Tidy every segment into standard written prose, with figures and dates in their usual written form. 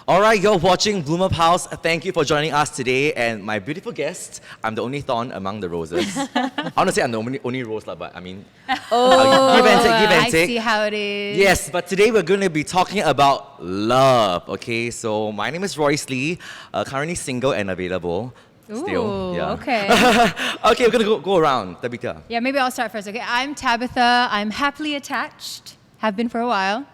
All right, you're watching BloomrPulse. Thank you for joining us today. And my beautiful guest, I'm the only thorn among the roses. I want to say I'm the only rose, but I mean, give and take. I see how it is. Yes, but today we're going to be talking about love. Okay, so my name is Royce Lee, currently single and available. Still, yeah. Okay. Okay, we're gonna go around. Tabitha. Yeah, maybe I'll start first. Okay, I'm Tabitha. I'm happily attached. Have been for a while.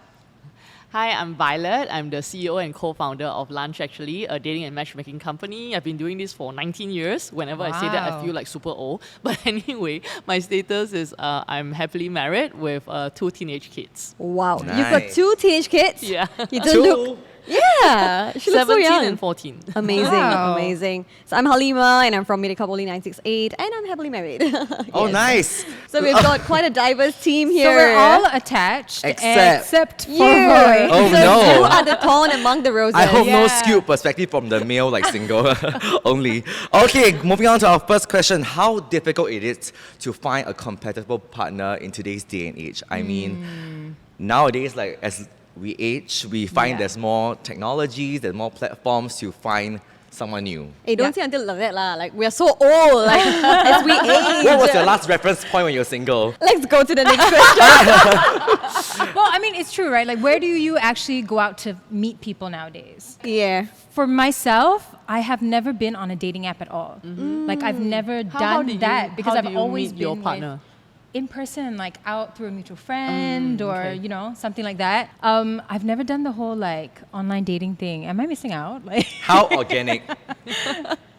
Hi, I'm Violet. I'm the CEO and co-founder of Bloomr.SG, a dating and matchmaking company. I've been doing this for 19 years. Whenever I say that, I feel like super old. But anyway, my status is I'm happily married with 2 teenage kids. Wow, Nice. you've got 2 teenage kids? Yeah. You don't look... Yeah, she looks so 17 young. and 14. Amazing, Wow. amazing. So I'm Halima and I'm from Medicaboli 968 and I'm happily married. Oh, Yes. nice. So we've got quite a diverse team here. So we're all attached Except for you. Roy. Oh, So no. you are the thorn among the roses. I hope no Yeah. skewed perspective from the male, like single only. Okay, moving on to our first question. How difficult it is to find a compatible partner in today's day and age? I mean, nowadays, like as we age, we find there's more technologies, there's more platforms to find someone new. Hey, don't say until like that lah. Like we are so old. Like as we age. What was your last reference point when you were single? Let's go to the next question. Well, I mean, it's true, right? Like, where do you actually go out to meet people nowadays? Yeah. For myself, I have never been on a dating app at all. Like, I've never done that because I've always been your with- partner. in person, like out through a mutual friend or, okay. you know, something like that. I've never done the whole like online dating thing. Am I missing out? Like, How organic?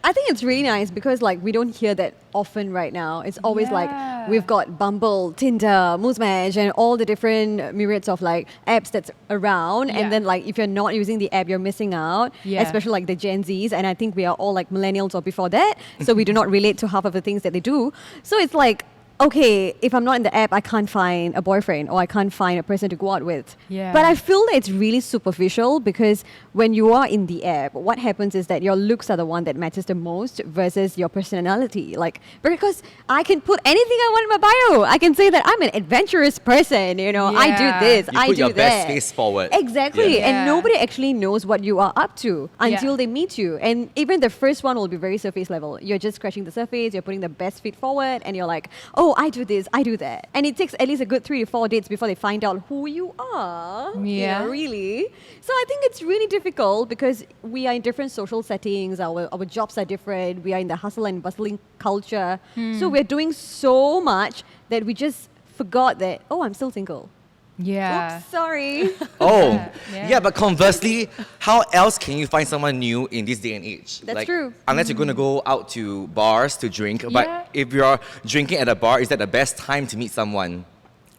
I think it's really nice because like we don't hear that often right now. It's always Yeah. like we've got Bumble, Tinder, Match, and all the different myriads of like apps that's around. Yeah. And then like if you're not using the app, you're missing out. Yeah. Especially like the Gen Zs, and I think we are all like millennials or before that, so we do not relate to half of the things that they do. So it's like, okay, if I'm not in the app, I can't find a boyfriend or I can't find a person to go out with. Yeah. But I feel that it's really superficial because when you are in the app, what happens is that your looks are the one that matters the most versus your personality. Like, because I can put anything I want in my bio. I can say that I'm an adventurous person, you know, I do Yeah. this, You I put do your that. best face forward. Exactly. Yeah. And Yeah. nobody actually knows what you are up to until Yeah. they meet you. And even the first one will be very surface level. You're just scratching the surface, you're putting the best feet forward, and you're like, oh, I do this, I do that. And it takes at least a good 3 to 4 dates before they find out who you are. You Yeah. know, really. So I think it's really difficult because we are in different social settings, our jobs are different, we are in the hustle and bustling culture. So we're doing so much that we just forgot that, oh, I'm still single. yeah. Oops, sorry. Oh, Yeah. yeah, but conversely, how else can you find someone new in this day and age? That's true. Unless you're going to go out to bars to drink. Yeah. But if you're drinking at a bar, is that the best time to meet someone?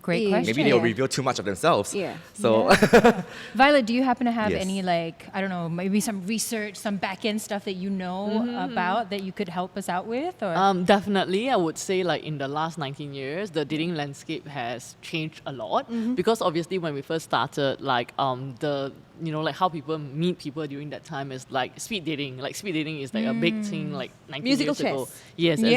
Great Yeah. question. Maybe they'll Yeah. reveal too much of themselves. Yeah. So, Violet, do you happen to have Yes. any like, I don't know, maybe some research, some back-end stuff that you know about that you could help us out with? Or Definitely, I would say like in the last 19 years, the dating landscape has changed a lot because obviously when we first started, like like how people meet people during that time is like speed dating. Like speed dating is like a big thing like 19 Musical years ago. chess. Yes, Yeah,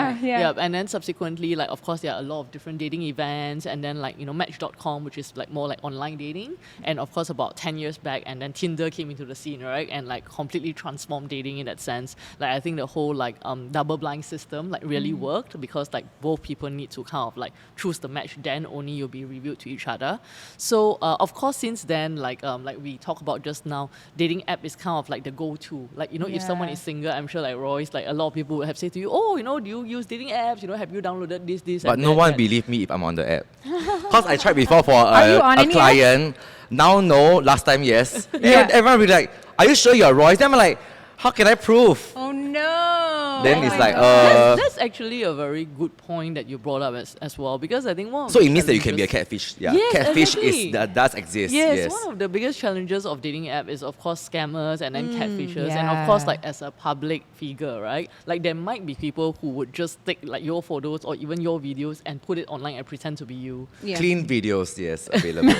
exactly. yeah. And then subsequently, like of course there are a lot of different dating events, and then like Match.com, which is like more like online dating, and of course about 10 years back, and then Tinder came into the scene, right, and like completely transformed dating in that sense. Like I think the whole like double blind system like really worked because like both people need to kind of like choose the match, then only you'll be revealed to each other. So of course since then like we talked about just now, dating app is kind of like the go-to. Like if someone Yeah. is single, I'm sure like Royce, like a lot of people would have said to you, oh, do you use dating apps? Have you downloaded this? but and no that, one that. believed me if I'm on the app. Because I tried before for Are you on a any client. Now, no. Last time, yes. Yeah. Everyone will be like, are you sure you're Royce? Then I'm like, how can I prove? oh no. Then Oh it's my like, God. That's actually a very good point that you brought up as well, because I think one of So the it means that you can be a challenges- catfish. Yeah, Yes, catfish exactly. does exist. Yes, Yes. one of the biggest challenges of dating app is of course scammers and then catfishers, and of course Yeah. like as a public figure, right? Like there might be people who would just take like your photos or even your videos and put it online and pretend to be you. Yeah. Clean videos, yes, available.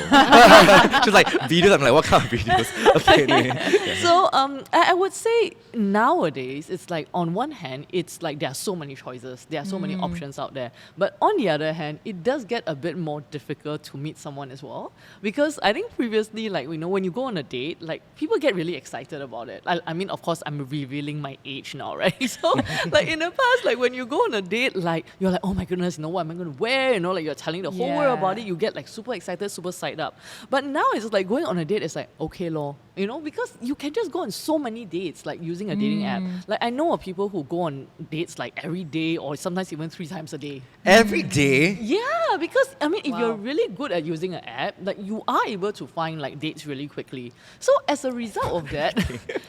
Just like videos, I'm like, what kind of videos? Okay, anyway. So I would say nowadays it's like on one hand hand, it's like there are so many choices, there are so many options out there. But on the other hand, it does get a bit more difficult to meet someone as well. Because I think previously, like, you know, when you go on a date, like, people get really excited about it. I mean, of course, I'm revealing my age now, right? So, like, in the past, like, when you go on a date, like, you're like, oh my goodness, you know, what am I going to wear? You know, like, you're telling the whole world about it. You get, like, super excited, super psyched up. But now it's just like going on a date, it's like, okay, lor. You know, because you can just go on so many dates, like, using a dating app. Like, I know of people who go on dates, like, every day or sometimes even 3 times a day. Every day? Yeah, because, I mean, if you're really good at using an app, like, you are able to find, like, dates really quickly. So, as a result of that,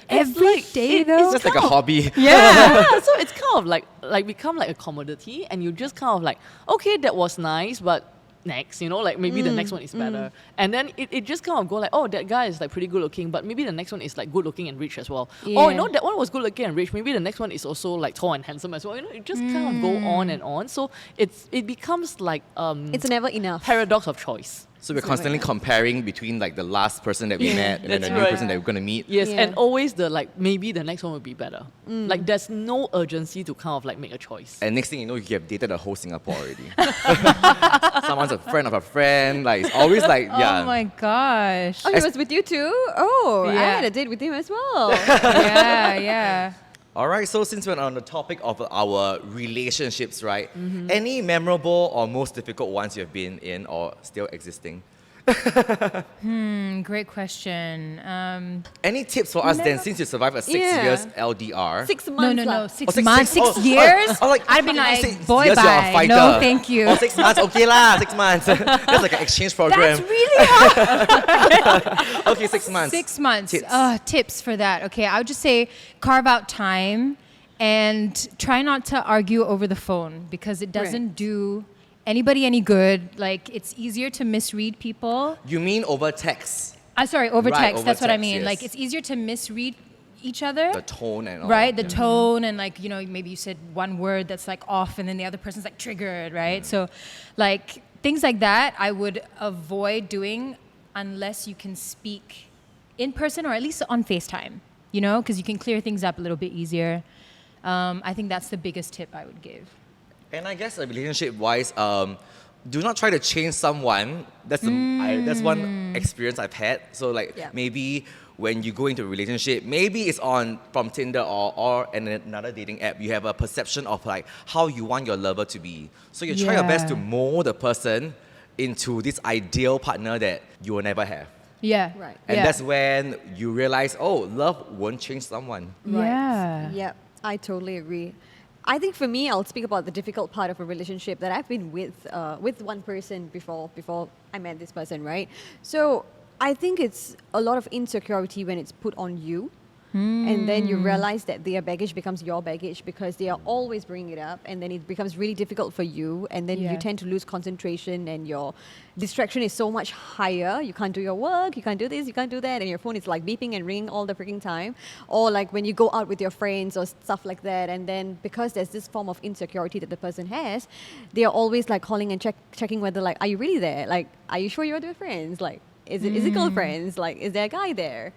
Every day, though? It's just like a hobby. Yeah, so it's kind of like become like a commodity, and you just kind of like, okay, that was nice, but next, you know, like maybe the next one is better. And then it just kind of go like, oh, that guy is like pretty good looking, but maybe the next one is like good looking and rich as well. Oh, you know, that one was good looking and rich, maybe the next one is also like tall and handsome as well. You know, it just kind of go on and on. So it becomes like It's never enough. paradox of choice. So we're constantly comparing between like the last person that we met and then the That's new right. person that we're going to meet. Yes, Yeah. and always the like, maybe the next one will be better. Like, there's no urgency to kind of like make a choice. And next thing you know, you have dated the whole Singapore already. Someone's a friend of a friend. Like, it's always like, yeah. Oh my gosh. Oh, he was with you too? Oh, I Yeah. had a date with him as well. yeah. All right, so since we're on the topic of our relationships, right? Any memorable or most difficult ones you've been in or still existing? Great question. Any tips for us then, since you survived a 6 Yeah. years LDR? 6 months. No, lah. 6 Oh, months, 6 oh, years? oh, like, I'd be like, 6 boy, years, you're a bye. fighter. No, thank you. Oh, 6 months, okay lah, 6 months. That's like an exchange program. That's really hard. Okay, 6 months. 6 months. Tips. Tips for that. Okay, I would just say carve out time and try not to argue over the phone because it doesn't do anybody any good. Like, it's easier to misread people. You mean over text? Sorry, over Right, text. over That's what I text, mean. yes. Like, it's easier to misread each other. The tone and all. Right, the Yeah. tone and like, you know, maybe you said one word that's like off and then the other person's like triggered, right? So like things like that I would avoid doing unless you can speak in person or at least on FaceTime, you know, because you can clear things up a little bit easier. I think that's the biggest tip I would give. And I guess relationship-wise, do not try to change someone. That's that's one experience I've had. So like Yeah. maybe when you go into a relationship, maybe it's from Tinder or another dating app, you have a perception of like how you want your lover to be. So you try your best to Yeah. mold the person into this ideal partner that you will never have. Yeah. Right. And yeah. that's when you realize, oh, love won't change someone. Yeah. Yep, I totally agree. I think for me, I'll speak about the difficult part of a relationship that I've been with one person before I met this person, right? So I think it's a lot of insecurity when it's put on you. And then you realize that their baggage becomes your baggage because they are always bringing it up, and then it becomes really difficult for you, and then you Yeah. tend to lose concentration, and your distraction is so much higher. You can't do your work, you can't do this, you can't do that, and your phone is like beeping and ringing all the freaking time. Or like when you go out with your friends or stuff like that, and then because there's this form of insecurity that the person has, they are always like calling and checking whether like, are you really there? Like, are you sure you're with your friends? Like, is it girlfriends? Like, is there a guy there?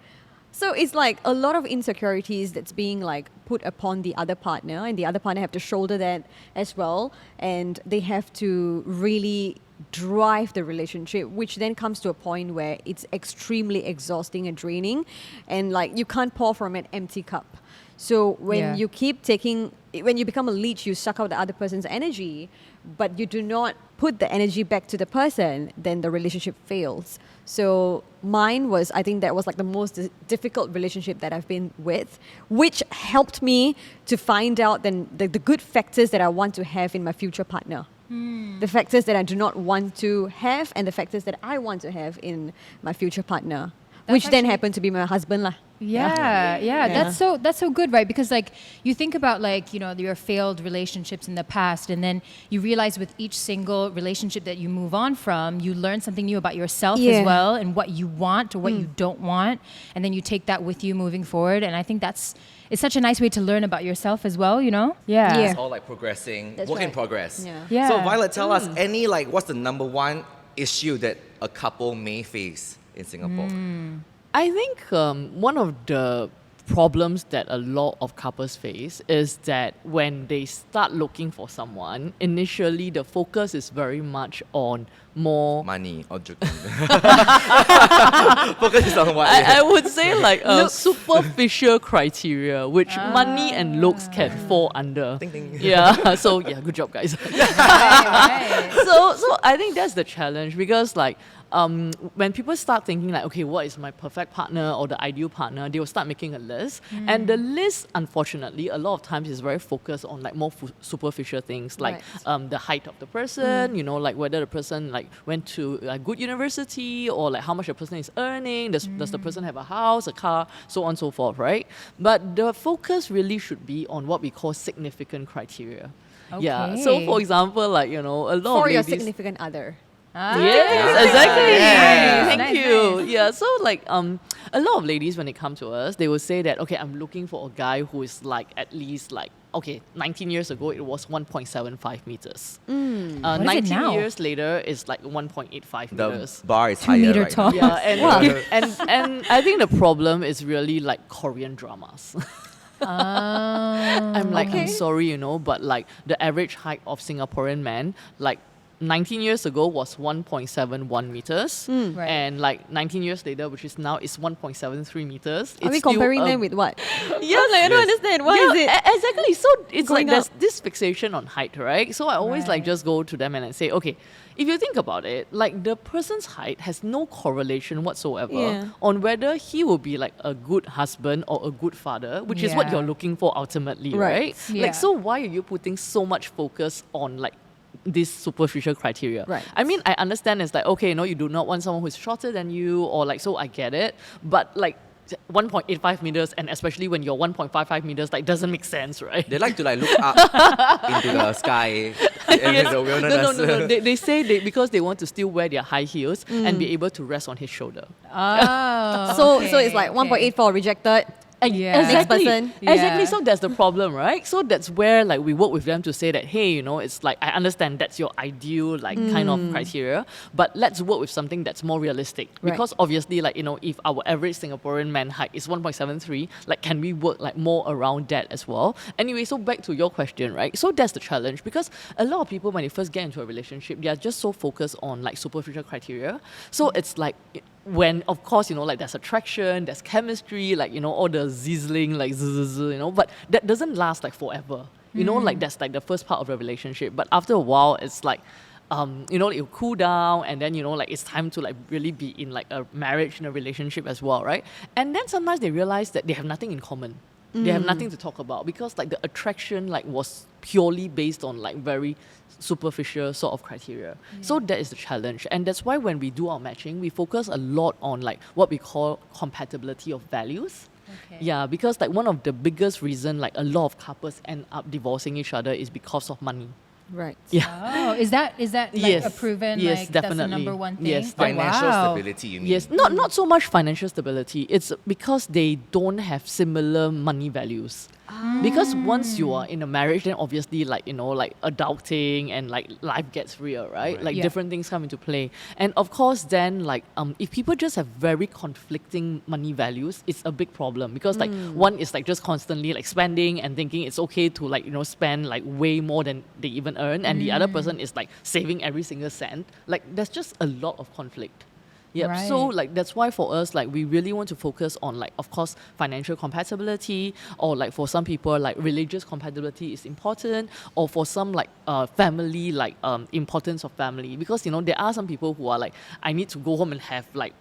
So it's like a lot of insecurities that's being like put upon the other partner, and the other partner have to shoulder that as well, and they have to really drive the relationship, which then comes to a point where it's extremely exhausting and draining, and like you can't pour from an empty cup. So when you keep when you become a leech, you suck out the other person's energy, but you do not put the energy back to the person, then the relationship fails. So mine was, I think that was like the most difficult relationship that I've been with, which helped me to find out then the good factors that I want to have in my future partner. The factors that I do not want to have, and the factors that I want to have in my future partner, which then actually- happened to be my husband lah. Yeah. That's so good, right? Because like you think about like, you know, your failed relationships in the past, and then you realize with each single relationship that you move on from, you learn something new about yourself as well, and what you want or what you don't want, and then you take that with you moving forward. And I think it's such a nice way to learn about yourself as well, you know? Yeah. It's all like progressing, That's work in right. progress. Yeah. So Violet, tell us what's the number one issue that a couple may face in Singapore? I think one of the problems that a lot of couples face is that when they start looking for someone, initially the focus is very much on more. Money or joking. Focus is on what? I would say like a superficial criteria, which money and looks can fall under. Ding, ding. Yeah. So yeah, good job, guys. Right. So I think that's the challenge because like when people start thinking like, okay, what is my perfect partner or the ideal partner, they will start making a list. And the list, unfortunately, a lot of times is very focused on like more superficial things like the height of the person, you know, like whether the person like went to a good university or like how much the person is earning, does the person have a house, a car, so on and so forth, right? But the focus really should be on what we call significant criteria. Yeah. So Okay. for example, like, you know, a lot For of your ladies. significant other. Yes, exactly. Yeah. Thank Nice, you. nice. Yeah, so like a lot of ladies when they come to us, they will say that okay, I'm looking for a guy who is like at least like okay, 19 years ago it was 1.75 meters. What is it 19 now? years later it's like 1.85 The meters. bar is 2 higher meter right tall. now. Yeah, and I think the problem is really like Korean dramas. I'm like, I'm sorry, you know, but like the average height of Singaporean men, like 19 years ago was 1.71 meters. Right. And like 19 years later, which is now, is 1.73 meters. Are we It's still comparing a- them with what? Yeah, I don't understand. Why is it? Exactly. So it's going like there's up? this fixation on height, right? So I always like Right. just go to them and I say, okay, if you think about it, like the person's height has no correlation whatsoever Yeah. on whether he will be like a good husband or a good father, which is what Yeah. you're looking for ultimately, Right. right? Yeah. Like, so why are you putting so much focus on like this superficial criteria? Right. I mean, I understand it's like, okay, no, you do not want someone who's shorter than you or like, so I get it. But like 1.85 meters and especially when you're 1.55 meters, like doesn't make sense, right? They like to like look up into the sky. Yes. The No, wilderness. no. They say because they want to still wear their high heels and be able to rest on his shoulder. Oh. So okay, it's like okay. 1.84 rejected. Yeah. Exactly. person. Exactly. Yeah. So that's the problem, right? So that's where like we work with them to say that, hey, you know, it's like I understand that's your ideal like kind of criteria, but let's work with something that's more realistic. Right. Because obviously, like, you know, if our average Singaporean man height is 1.73, like can we work like more around that as well? Anyway, so back to your question, right? So that's the challenge because a lot of people when they first get into a relationship, they are just so focused on like superficial criteria. So it's like when of course, you know, like there's attraction, there's chemistry, like, you know, all the sizzling, like zzz, you know, but that doesn't last like forever. You know, like that's like the first part of the relationship. But after a while, it's like, you know, it'll cool down and then, you know, like it's time to like really be in like a marriage and a relationship as well, right? And then sometimes they realize that they have nothing in common. They have nothing to talk about because like the attraction like was purely based on like very superficial sort of criteria. So that is the challenge. And that's why when we do our matching, we focus a lot on like what we call compatibility of values. Okay. Yeah, because like one of the biggest reason like a lot of couples end up divorcing each other is because of money. Right. Yeah. Oh, is that like Yes. a proven Yes, like that's the definitely. number one thing? Yes, Oh, Financial wow. stability, you mean? Yes, not so much financial stability. It's because they don't have similar money values. Because once you are in a marriage, then obviously like, you know, like adulting and like life gets real, right? Right. Like Yeah. different things come into play. And of course then like if people just have very conflicting money values, it's a big problem because like one is like just constantly like spending and thinking it's okay to like, you know, spend like way more than they even earn, and the other person is like saving every single cent. Like there's just a lot of conflict. Yeah, so Right. like that's why for us like we really want to focus on like of course financial compatibility, or like for some people like religious compatibility is important, or for some like family like importance of family, because you know there are some people who are like I need to go home and have like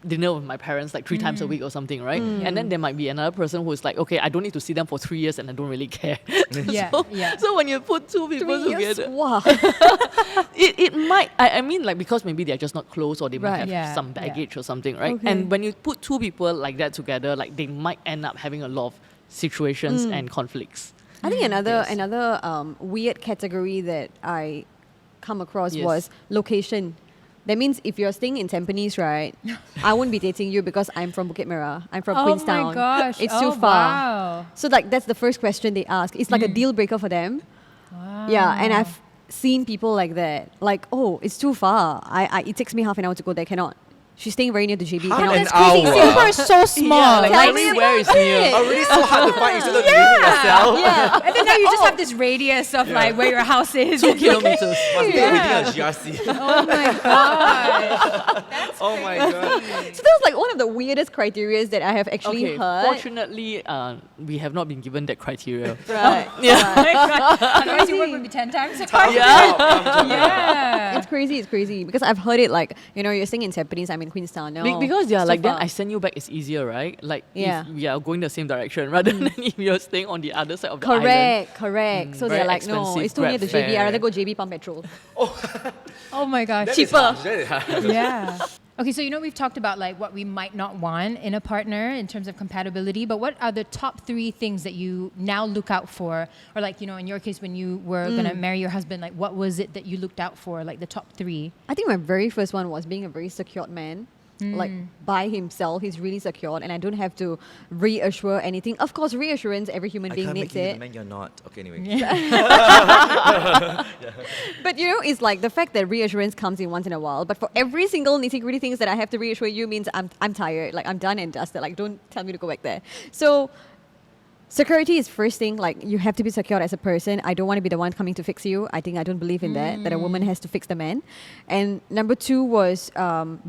dinner with my parents like 3 times a week or something, right? And then there might be another person who is like, okay, I don't need to see them for 3 years and I don't really care. Yeah, so, yeah. so when you put two people 3 years? together, Wow. it might, I mean like because maybe they're just not close or they might Right. have Yeah, some yeah. baggage or something, right? Okay. And when you put two people like that together, like they might end up having a lot of situations and conflicts. I think Yes. another weird category that I come across Yes. was location. That means if you're staying in Tampines, right, I won't be dating you because I'm from Bukit Merah. I'm from Oh Queenstown. my gosh. It's oh, too far. Wow. So like that's the first question they ask. It's like a deal breaker for them. Wow. Yeah, and I've seen people like that. Like, oh, it's too far. It takes me half an hour to go there. Cannot. She's staying very near to JB. Half Cannot- an That's crazy. hour. Singapore is so small. Yeah, like Tell me everywhere is about near. it. Already so hard to find instead of living yourself. Yeah. And then now you just have this radius of like where your house is. 2 kilometers. Must be within a GRC. Oh my god. Oh my god. So that was like one of the weirdest criteria that I have actually Okay, heard. fortunately, we have not been given that criteria. Right. Yeah. Oh my god. Otherwise your work would be 10 times harder. Yeah. It's crazy because I've heard it like, you're staying in Tampines, I'm in Queenstown now. Because So like then far. I send you back is easier, right? Like Yeah. if we are going the same direction rather than if you're staying on the other side of the island. Correct. So very they're like, no, expensive it's too near to Grab JB. I'd fare. rather go JB pump petrol. Oh my gosh. That is harsh, that is harsh. Yeah. Okay, so we've talked about like what we might not want in a partner in terms of compatibility, but what are the top 3 things that you now look out for? Or like, in your case when you were gonna marry your husband, like what was it that you looked out for, like the top 3? I think my very first one was being a very secured man. Like by himself, he's really secured, and I don't have to reassure anything. Of course, reassurance, every human I being can't needs make you the it. man you're not. Okay, anyway. But it's like the fact that reassurance comes in once in a while. But for every single nitty-gritty things that I have to reassure you means I'm tired. Like I'm done and dusted. Like don't tell me to go back there. So security is first thing. Like you have to be secure as a person. I don't want to be the one coming to fix you. I don't believe in that a woman has to fix the man. And number 2 was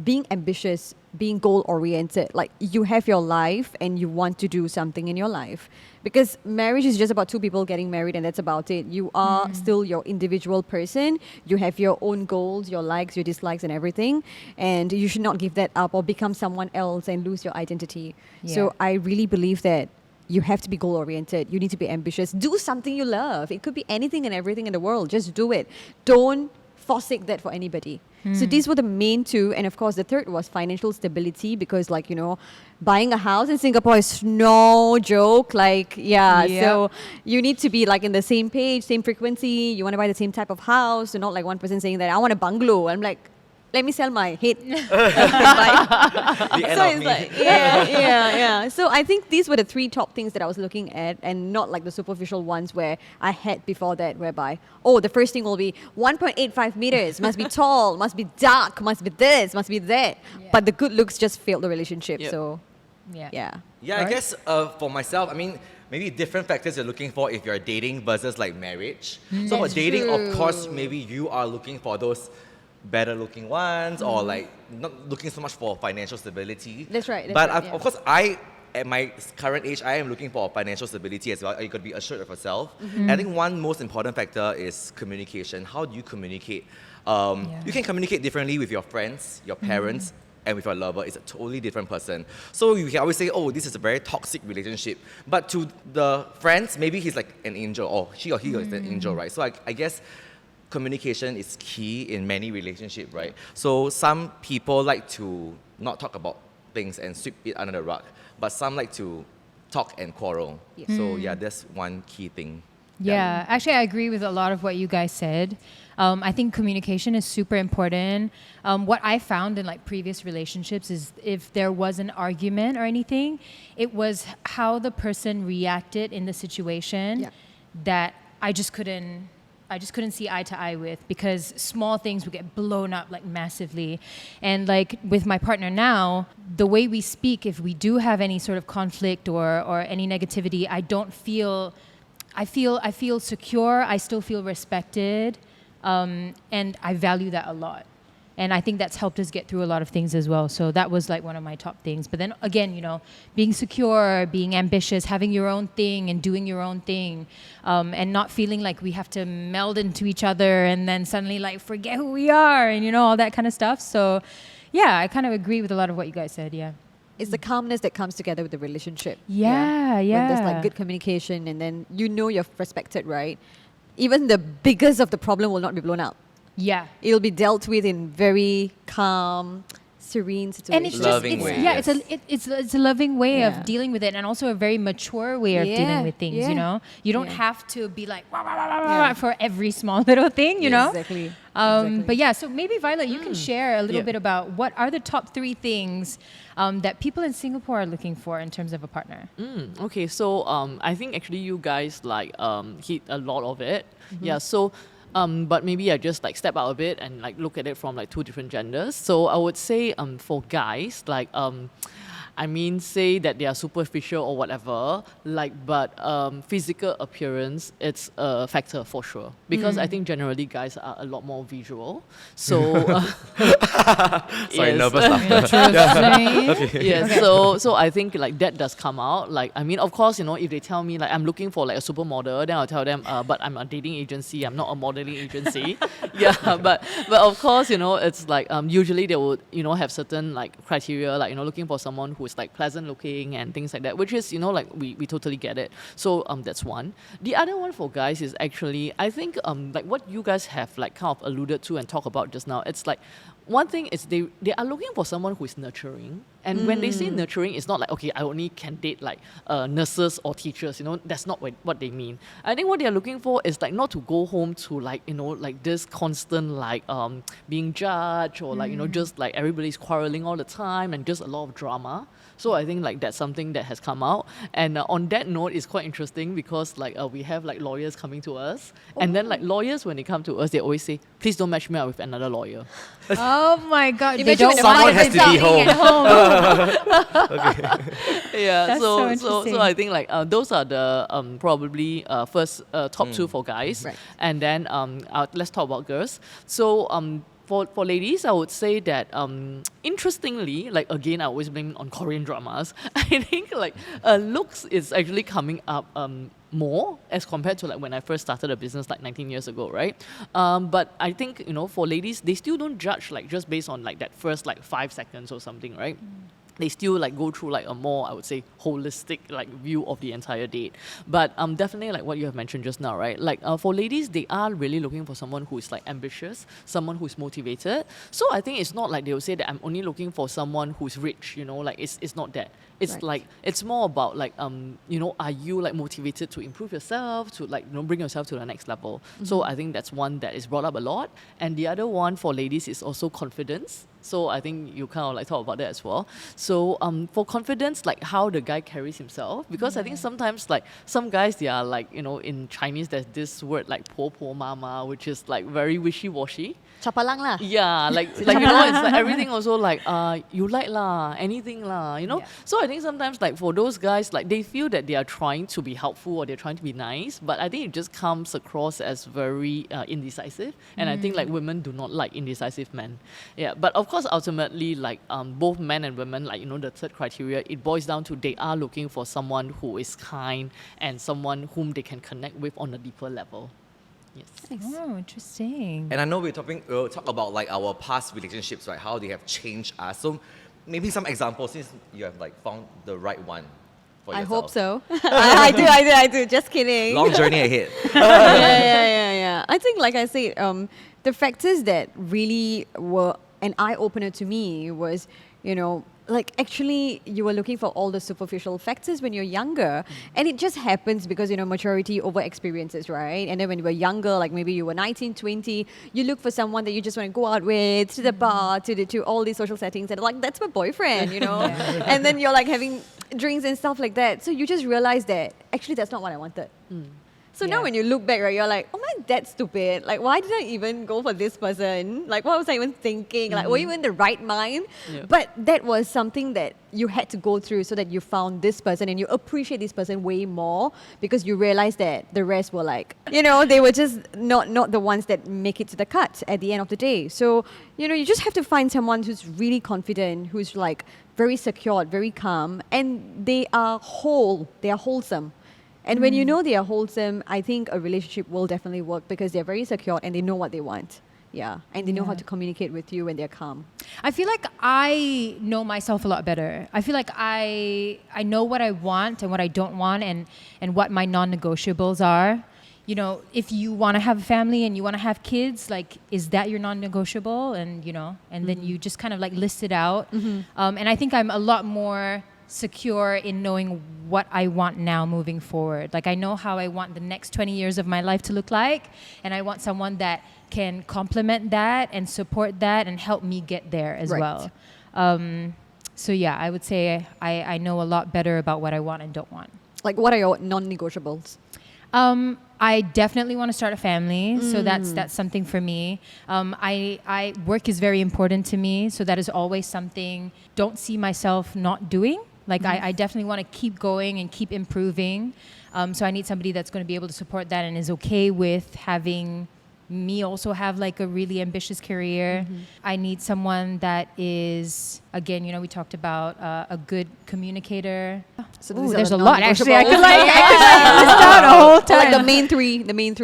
being ambitious, being goal-oriented. Like you have your life and you want to do something in your life. Because marriage is just about 2 people getting married and that's about it. You are still your individual person. You have your own goals, your likes, your dislikes and everything. And you should not give that up or become someone else and lose your identity. Yeah. So I really believe that you have to be goal-oriented. You need to be ambitious. Do something you love. It could be anything and everything in the world. Just do it. Don't forsake that for anybody. So these were the main 2. And of course, the third was financial stability because buying a house in Singapore is no joke. So you need to be like in the same page, same frequency. You want to buy the same type of house. So not like one person saying that, I want a bungalow. I'm like, let me sell my head. The end So of it's me. like, yeah. So I think these were the 3 top things that I was looking at and not like the superficial ones where I had before that whereby, the first thing will be 1.85 meters, must be tall, must be dark, must be this, must be that. Yeah. But the good looks just failed the relationship. Yep. So, Yeah. yeah. Yeah, I guess for myself, I mean, maybe different factors you're looking for if you're dating versus like marriage. So for That's dating, true. of course, maybe you are looking for those better looking ones or like not looking so much for financial stability. That's right, that's But right, yeah. of course, at my current age, I am looking for financial stability as well. You got to be assured of yourself. And I think one most important factor is communication. How do you communicate? You can communicate differently with your friends, your parents, and with your lover. It's a totally different person. So you can always say, this is a very toxic relationship. But to the friends, maybe he's like an angel, or he is an angel, right? So I guess communication is key in many relationships, right? So some people like to not talk about things and sweep it under the rug, but some like to talk and quarrel. Yes. So yeah, that's one key thing. Yeah, actually, I agree with a lot of what you guys said. I think communication is super important. What I found in like previous relationships is if there was an argument or anything, it was how the person reacted in the situation that I just couldn't see eye to eye with, because small things would get blown up like massively. And like with my partner now, the way we speak, if we do have any sort of conflict or any negativity, I feel secure. I still feel respected, and I value that a lot. And I think that's helped us get through a lot of things as well. So that was like one of my top things. But then again, being secure, being ambitious, having your own thing and doing your own thing, and not feeling like we have to meld into each other and then suddenly like forget who we are and all that kind of stuff. So yeah, I kind of agree with a lot of what you guys said. Yeah. It's the calmness that comes together with the relationship. Yeah. When there's like good communication and then you're respected, right? Even the biggest of the problem will not be blown up. Yeah. It'll be dealt with in very calm, serene situation. And it's Loving just, way, it's, yes. it's a loving way Yeah. of dealing with it, and also a very mature way of dealing with things, You don't Yeah. have to be like, wah, wah, wah, wah, wah, for every small little thing, you know? Exactly. But yeah, so maybe Violet, you can share a little bit about what are the top 3 things that people in Singapore are looking for in terms of a partner. Okay, so I think actually you guys hit a lot of it. Yeah, so But maybe I just like step out a bit and like look at it from like two different genders. So I would say for guys, like I mean, say that they are superficial or whatever, like, but physical appearance, it's a factor for sure. Because I think generally guys are a lot more visual. So, Sorry, yes. nervous laughter. Interesting. Yes, so I think like that does come out. Like, I mean, of course, you know, if they tell me like I'm looking for like a supermodel, then I'll tell them, but I'm a dating agency, I'm not a modeling agency. Yeah, but of course, you know, it's like usually they would, you know, have certain like criteria, like, you know, looking for someone who's like pleasant looking and things like that, which is, you know, like we totally get it. So that's one. The other one for guys is actually, I think like what you guys have like kind of alluded to and talk about just now, it's like one thing is they are looking for someone who is nurturing. And when they say nurturing, it's not like, okay, I only can date like nurses or teachers, you know, that's not what they mean. I think what they're looking for is like not to go home to like, you know, like this constant like being judged or like, you know, just like everybody's quarreling all the time and just a lot of drama. So I think like that's something that has come out. And on that note, it's quite interesting because like we have like lawyers coming to us. And then like lawyers, when they come to us, they always say, please don't match me up with another lawyer. Oh my God. They Imagine don't when want someone it has to be sitting home. at home. Yeah, That's so so interesting. I think like those are the probably first top two for guys. Right. And then let's talk about girls. So for ladies, I would say that interestingly, like again, I always blame on Korean dramas. I think like looks is actually coming up more as compared to like when I first started a business like 19 years ago, right? But I think, you know, for ladies, they still don't judge like just based on like that first like 5 seconds or something, right? They still like go through like a more, I would say, holistic like view of the entire date. But definitely like what you have mentioned just now, right? Like for ladies, they are really looking for someone who is like ambitious, someone who's motivated. So I think it's not like they will say that I'm only looking for someone who's rich, you know, like it's not that. It's Right. like, it's more about like, you know, are you like motivated to improve yourself, to like, you know, bring yourself to the next level? So I think that's one that is brought up a lot. And the other one for ladies is also confidence. So I think you kind of like talk about that as well. So for confidence, like how the guy carries himself, because I think sometimes like some guys, they are like, you know, in Chinese, there's this word like po po mama, which is like very wishy-washy. Chapalang lah. Yeah, like you know, it's like everything also like you like lah, anything lah, you know. Yeah. So I think sometimes like for those guys, like they feel that they are trying to be helpful or they're trying to be nice, but I think it just comes across as very indecisive. And I think like women do not like indecisive men. Yeah, but of course ultimately like both men and women, like, you know, the third criteria, it boils down to they are looking for someone who is kind and someone whom they can connect with on a deeper level. Yes. Oh, interesting. And I know we'll talk about like our past relationships, right? How they have changed us. So maybe some examples since you have like found the right one for I yourself. hope so. I do. Just kidding. Long journey ahead. Yeah. I think, like I said, the factors that really were an eye-opener to me was, you know, like actually you were looking for all the superficial factors when you're younger, and it just happens because, you know, maturity over experiences, right? And then when you were younger, like maybe you were 19, 20, you look for someone that you just want to go out with, to the bar, to all these social settings, and like, that's my boyfriend, you know? And then you're like having drinks and stuff like that. So you just realize that actually that's not what I wanted. So now Yeah. when you look back, right, you're like, oh man, that's stupid. Like, why did I even go for this person? Like, what was I even thinking? Like, were you in the right mind? Yeah. But that was something that you had to go through so that you found this person and you appreciate this person way more because you realize that the rest were like, you know, they were just not the ones that make it to the cut at the end of the day. So, you know, you just have to find someone who's really confident, who's like very secure, very calm, and they are whole, they are wholesome. And when you know they are wholesome, I think a relationship will definitely work because they're very secure and they know what they want. Yeah. And they know how Yeah. to communicate with you when they're calm. I feel like I know myself a lot better. I feel like I know what I want and what I don't want and what my non-negotiables are. You know, if you want to have a family and you want to have kids, like, is that your non-negotiable? And, you know, and then you just kind of like list it out. And I think I'm a lot more secure in knowing what I want now moving forward. Like, I know how I want the next 20 years of my life to look like, and I want someone that can complement that and support that and help me get there as Right. well. So yeah, I would say I know a lot better about what I want and don't want. Like, what are your non-negotiables? I definitely want to start a family, so that's something for me. I work is very important to me, so that is always something. Don't see myself not doing. Like I definitely want to keep going and keep improving. So I need somebody that's going to be able to support that and is okay with having me also have like a really ambitious career. I need someone that is, again, we talked about a good communicator. So Ooh, these are there's the a lot actually. I could non-negotiables. list out a whole time. Like the main three.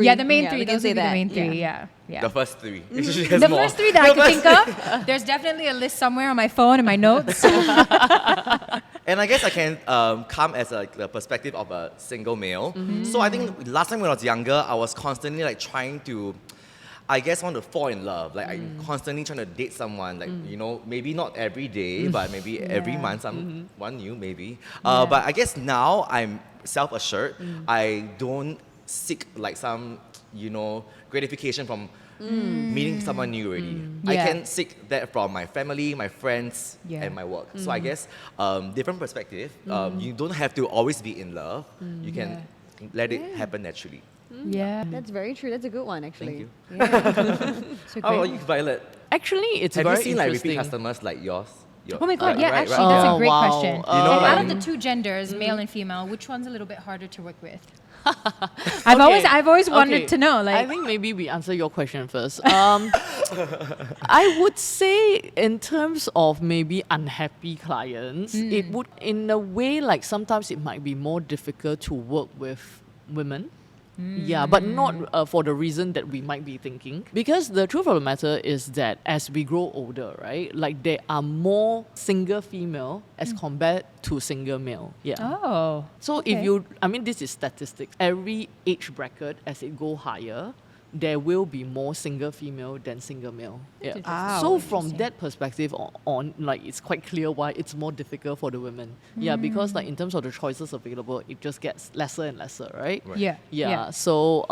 Yeah, the main three. We can Those say would be that. the main three. Yeah. The first three. She has The more. first three that I could think of. There's definitely a list somewhere on my phone in my notes. And I guess I can come as the perspective of a single male. So I think last time when I was younger, I was constantly like trying to, I guess, want to fall in love. Like I'm constantly trying to date someone. Like maybe not every day, but maybe every month, one new maybe. But I guess now I'm self-assured. I don't seek like some gratification from meeting someone new already. I Yeah. can seek that from my family, my friends, Yeah. and my work. So I guess different perspective. You don't have to always be in love. You can let it happen naturally. Yeah. That's very true. That's a good one, actually. Thank you. So How about great. you, Violet? Actually, it's Have very you seen like interesting. repeat customers like yours? Oh my god, yeah, Right, actually, right. that's Oh, a great wow. question. You know, And out like- of the two genders, male and female, which one's a little bit harder to work with? Okay. I've always wanted Okay. to know. I Like, think maybe we answer your question first. I would say in terms of maybe unhappy clients, it would, in a way, like sometimes it might be more difficult to work with women. Yeah, but not for the reason that we might be thinking. Because the truth of the matter is that as we grow older, right, like there are more single female as compared to single male. Yeah. oh, So okay. if you, I mean, this is statistics. Every age bracket, as it go higher, there will be more single female than single male. Yeah. interesting. So Wow. from Interesting. that perspective on, like, it's quite clear why it's more difficult for the women. Yeah, because like in terms of the choices available, it just gets lesser and lesser, right? Right. yeah, Yeah. So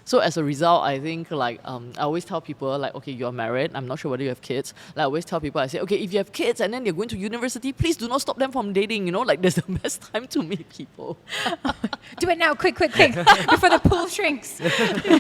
so as a result, I think like I always tell people like, okay, you're married. I'm not sure whether you have kids. Like I always tell people, I say, okay, if you have kids and then they're going to university, please do not stop them from dating. Like that's the best time to meet people. Do it now, quick, before the pool shrinks.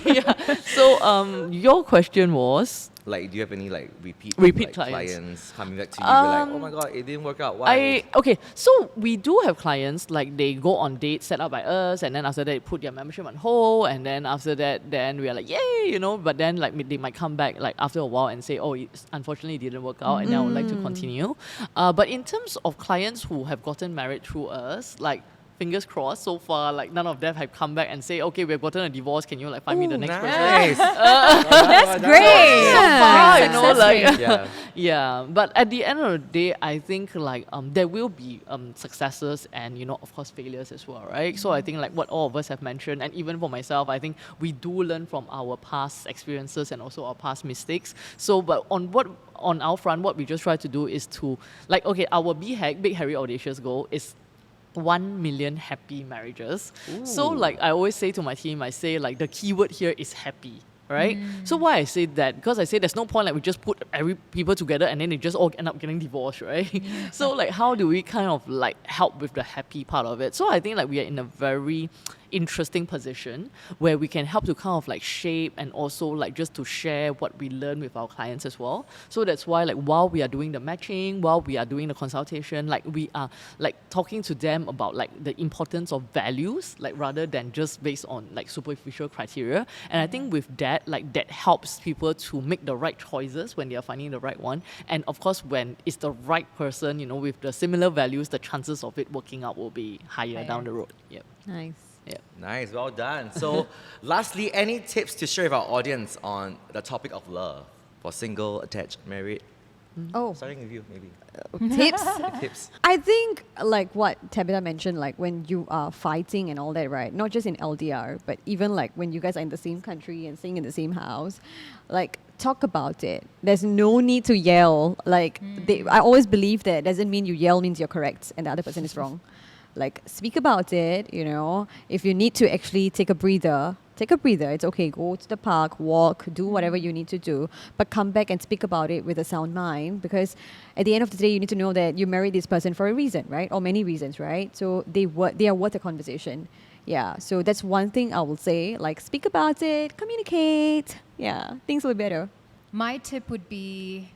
Yeah. So your question was. Like, do you have any like repeat Repeat like, clients. coming back to you? Be like, oh my god, it didn't work out. Why? Okay, so we do have clients like they go on dates set up by us, and then after that they put their membership on hold, and then after that, then we are like, yay, But then like they might come back like after a while and say, oh, unfortunately it didn't work out, and I would like to continue. But in terms of clients who have gotten married through us, like. Fingers crossed, so far, like none of them have come back and say, okay, we've gotten a divorce, can you like find me the next person? Nice. That's great. So far, Success like, rate. Yeah. yeah. But at the end of the day, I think like there will be successes and of course failures as well, right? So I think like what all of us have mentioned, and even for myself, I think we do learn from our past experiences and also our past mistakes. So, but on our front, what we just try to do is to like, okay, our big hairy audacious goal is 1 million happy marriages. So like I always say to my team, I say like the keyword here is happy. Right? So why I say that? Because I say there's no point like we just put people together and then they just all end up getting divorced, right? So like how do we kind of like help with the happy part of it? So I think like we are in a very interesting position where we can help to kind of like shape and also like just to share what we learn with our clients as well. So that's why like while we are doing the matching, while we are doing the consultation, like we are like talking to them about like the importance of values, like rather than just based on like superficial criteria. And I think with that, like that helps people to make the right choices when they are finding the right one. And of course, when it's the right person, with the similar values, the chances of it working out will be higher down the road. Yep. Nice. Yeah. Nice, well done. So, lastly, any tips to share with our audience on the topic of love for single, attached, married? Oh, Starting with you, maybe. tips? Tips. I think like what Tabitha mentioned, like when you are fighting and all that, right? Not just in LDR, but even like when you guys are in the same country and staying in the same house, like talk about it. There's no need to yell. Like I always believe that doesn't mean you yell means you're correct and the other person is wrong. Like speak about it, If you need to actually take a breather. It's okay. Go to the park, walk, do whatever you need to do, but come back and speak about it with a sound mind, because at the end of the day, you need to know that you married this person for a reason, right? Or many reasons, right? So they are worth a conversation. Yeah, so that's one thing I will say. Like, speak about it, communicate. Yeah, things will be better. My tip would be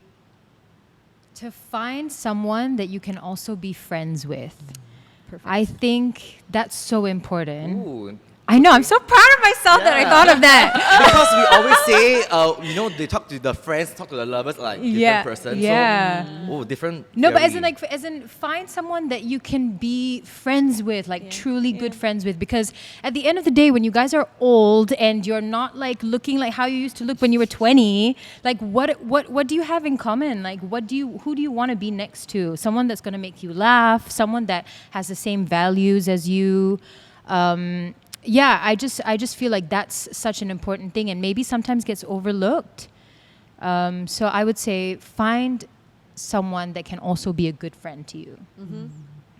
to find someone that you can also be friends with. Perfect. I think that's so important. Ooh. I know, I'm so proud of myself that I thought of that. Because we always say, you know, they talk to the friends, talk to the lovers, like different person. Yeah. So, different. No, but very- as in find someone that you can be friends with, like truly good friends with. Because at the end of the day, when you guys are old and you're not like looking like how you used to look when you were 20, like what do you have in common? Like who do you want to be next to? Someone that's gonna make you laugh, someone that has the same values as you. Yeah, I just feel like that's such an important thing and maybe sometimes gets overlooked. So I would say find someone that can also be a good friend to you.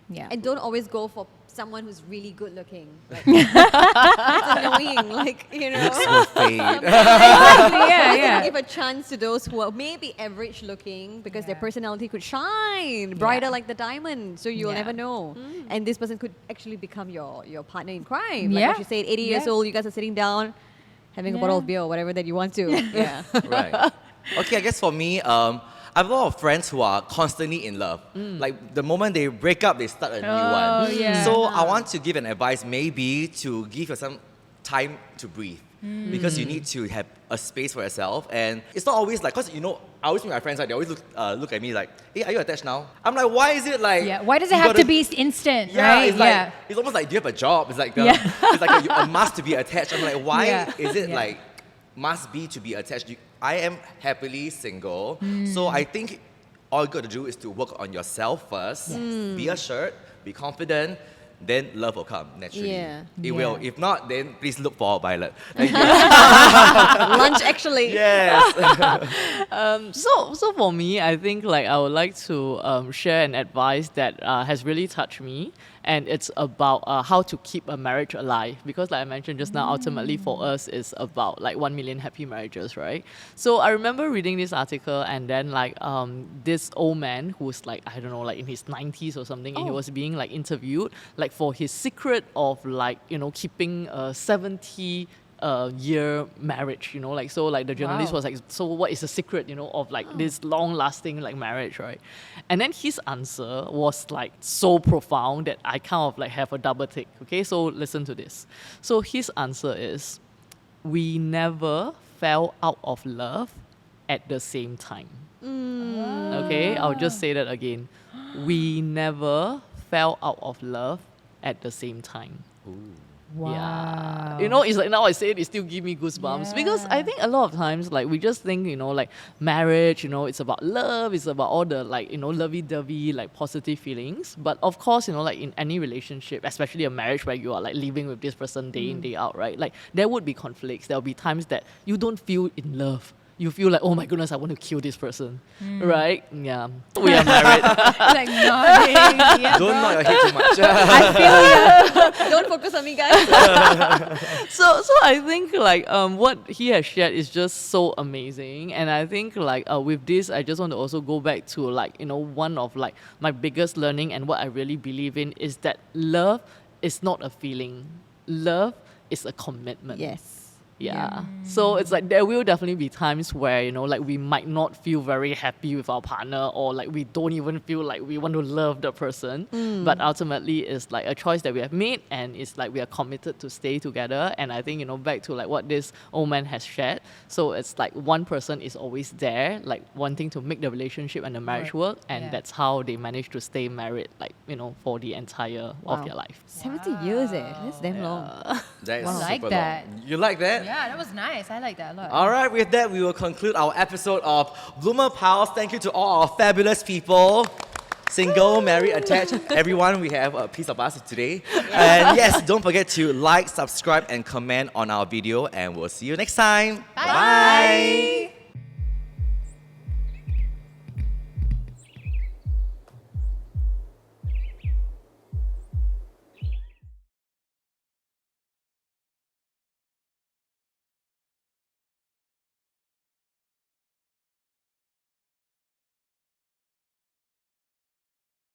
Yeah. And don't always go for someone who's really good looking. Like, it's annoying, like, you know. Looks will fade. yeah. Give a chance to those who are maybe average looking because their personality could shine brighter like the diamond. So you'll never know. And this person could actually become your partner in crime. Like what you said, 80 years old, you guys are sitting down, having a bottle of beer or whatever that you want to. Yeah. Right. Okay, I guess for me, I have a lot of friends who are constantly in love. Like the moment they break up, they start a new one. yeah. So I want to give an advice, maybe to give yourself time to breathe. Because you need to have a space for yourself. And it's not always like, because you know, I always meet my friends, like, they always look at me like, hey, are you attached now? I'm like, why is it like... Yeah. Why does it you have gotta- to be instant, Yeah, right? it's like, it's almost like, do you have a job? It's like, it's like a must to be attached. I'm like, why is it like, must be to be attached? I am happily single. So I think all you got to do is to work on yourself first. Be assured, be confident, then love will come naturally. Yeah. It will. If not, then please look for Violet. Thank you. Lunch, actually. Yes. So for me, I think like I would like to share an advice that has really touched me, and it's about how to keep a marriage alive. Because like I mentioned just now, ultimately for us is about like 1 million happy marriages, right? So I remember reading this article, and then like this old man who's like, I don't know, like in his 90s or something, and he was being like interviewed like for his secret of like, you know, keeping a 70 year marriage, you know, like, so like the journalist was like, so what is the secret, you know, of like this long lasting like marriage, right? And then his answer was like so profound that I kind of like have a double take. Okay, so listen to this. So his answer is, we never fell out of love at the same time. Okay, I'll just say that again. We never fell out of love at the same time. Wow. Yeah. You know, it's like now I say it still give me goosebumps because I think a lot of times like we just think, you know, like marriage, you know, it's about love, it's about all the like, you know, lovey-dovey, like positive feelings. But of course, you know, like in any relationship, especially a marriage where you are like living with this person day in, day out, right? Like there would be conflicts. There will be times that you don't feel in love. You feel like, oh my goodness, I want to kill this person, right? Yeah, we are married. Like nodding. Yeah, Don't bro. nod your head too much. I feel you. Don't focus on me, guys. So I think like what he has shared is just so amazing, and I think like with this, I just want to also go back to like, you know, one of like my biggest learning and what I really believe in is that love is not a feeling. Love is a commitment. Yes. Yeah. So it's like there will definitely be times where, you know, like we might not feel very happy with our partner, or like we don't even feel like we want to love the person. But ultimately it's like a choice that we have made, and it's like we are committed to stay together. And I think, you know, back to like what this old man has shared. So it's like one person is always there, like wanting to make the relationship and the marriage work. And that's how they manage to stay married, like, you know, for the entire of their life. 70 years, That's damn long. That is I like super that. long. You like that? Yeah, that was nice. I like that a lot. All right, with that, we will conclude our episode of BloomrPulse. Thank you to all our fabulous people. Single, married, attached, everyone, we have a piece of us today. And yes, don't forget to like, subscribe, and comment on our video, and we'll see you next time. Bye.